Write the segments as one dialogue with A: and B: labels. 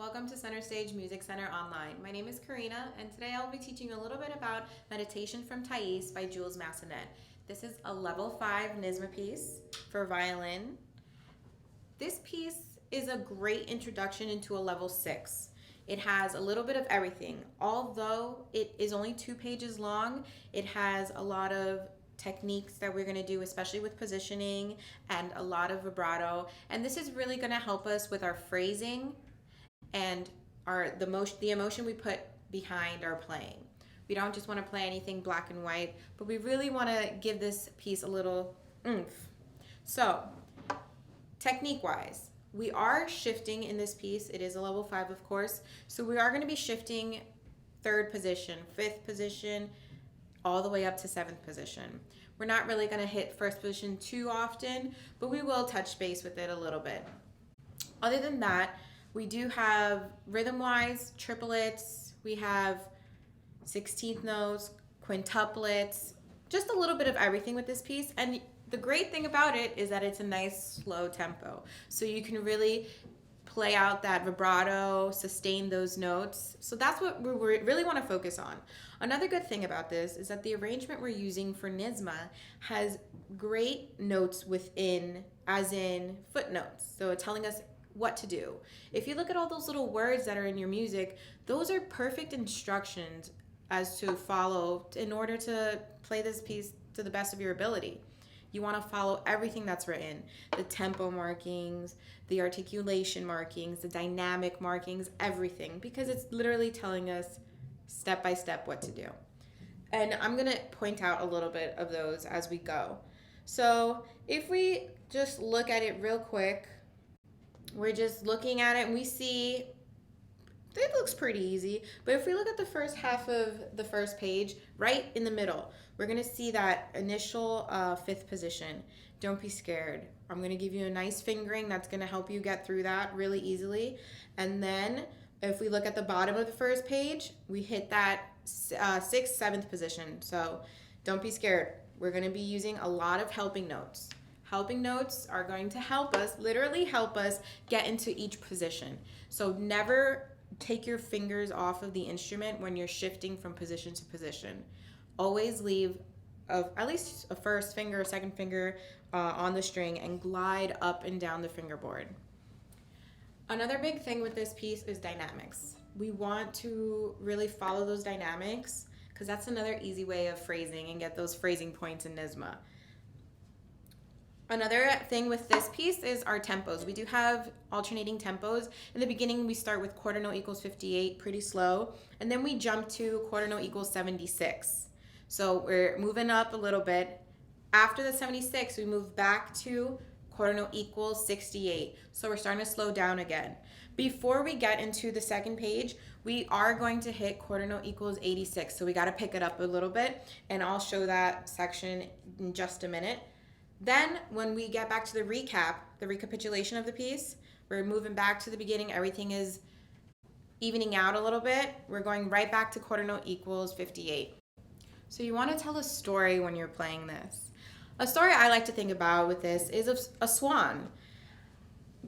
A: Welcome to Center Stage Music Center Online. My name is Karina, and today I'll be teaching you a little bit about Meditation from Thais by Jules Massenet. This is a level 5 NYSSMA piece for violin. This piece is a great introduction into a level 6. It has a little bit of everything. Although it is only 2 pages long, it has a lot of techniques that we're going to do, especially with positioning and a lot of vibrato. And this is really going to help us with our phrasing and the emotion we put behind our playing. We don't just want to play anything black and white, but we really want to give this piece a little oomph. So, technique-wise, we are shifting in this piece. It is a level 5, of course. So we are going to be shifting 3rd position, 5th position, all the way up to 7th position. We're not really going to hit 1st position too often, but we will touch base with it a little bit. Other than that, we do have rhythm-wise triplets, we have 16th notes, quintuplets, just a little bit of everything with this piece. And the great thing about it is that it's a nice slow tempo. So you can really play out that vibrato, sustain those notes. So that's what we really want to focus on. Another good thing about this is that the arrangement we're using for NYSSMA has great notes within, as in footnotes. So it's telling us what to do. If you look at all those little words that are in your music, those are perfect instructions as to follow in order to play this piece to the best of your ability. You want to follow everything that's written, the tempo markings, the articulation markings, the dynamic markings, everything, because it's literally telling us step by step what to do. And I'm going to point out a little bit of those as we go. So if we just look at it real quick, we're just looking at it and we see it looks pretty easy. But if we look at the first half of the first page, right in the middle, we're going to see that initial 5th position. Don't be scared. I'm going to give you a nice fingering that's going to help you get through that really easily. And then if we look at the bottom of the first page, we hit that 6th, 7th position. So don't be scared. We're going to be using a lot of helping notes. Helping notes are going to help us, literally help us get into each position. So never take your fingers off of the instrument when you're shifting from position to position. Always leave at least a first finger or second finger on the string and glide up and down the fingerboard. Another big thing with this piece is dynamics. We want to really follow those dynamics because that's another easy way of phrasing and get those phrasing points in NYSSMA. Another thing with this piece is our tempos. We do have alternating tempos. In the beginning, we start with quarter note equals 58, pretty slow, and then we jump to quarter note equals 76. So we're moving up a little bit. After the 76, we move back to quarter note equals 68. So we're starting to slow down again. Before we get into the second page, we are going to hit quarter note equals 86. So we got to pick it up a little bit, and I'll show that section in just a minute. Then when we get back to the recapitulation of the piece, we're moving back to the beginning. Everything is evening out a little bit. We're going right back to quarter note equals 58. So you want to tell a story when you're playing this. A story I like to think about with this is of a swan.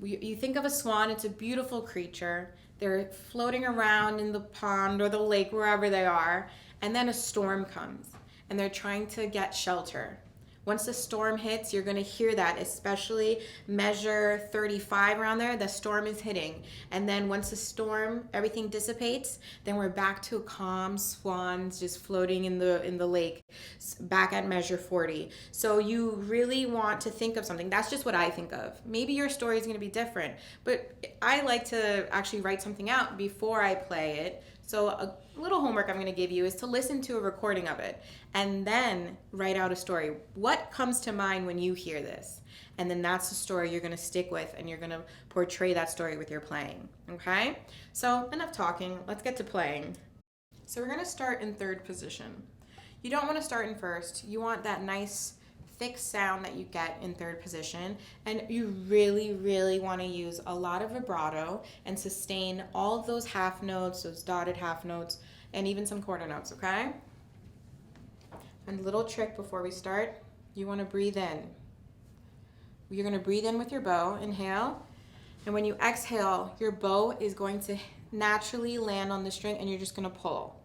A: You think of a swan, it's a beautiful creature. They're floating around in the pond or the lake, wherever they are, and then a storm comes, and they're trying to get shelter. Once the storm hits, you're going to hear that, especially measure 35 around there, the storm is hitting. And then once the storm, everything dissipates, then we're back to calm swans just floating in the lake, back at measure 40. So you really want to think of something. That's just what I think of. Maybe your story is going to be different, but I like to actually write something out before I play it. So a little homework I'm going to give you is to listen to a recording of it and then write out a story. What comes to mind when you hear this? And then that's the story you're going to stick with, and you're going to portray that story with your playing. Okay? So enough talking. Let's get to playing. So we're going to start in 3rd position. You don't want to start in 1st. You want that nice thick sound that you get in 3rd position, and you really want to use a lot of vibrato and sustain all of those half notes, those dotted half notes, and even some quarter notes, okay? And a little trick before we start, you want to breathe in. You're going to breathe in with your bow, inhale, And when you exhale, your bow is going to naturally land on the string and you're just gonna pull.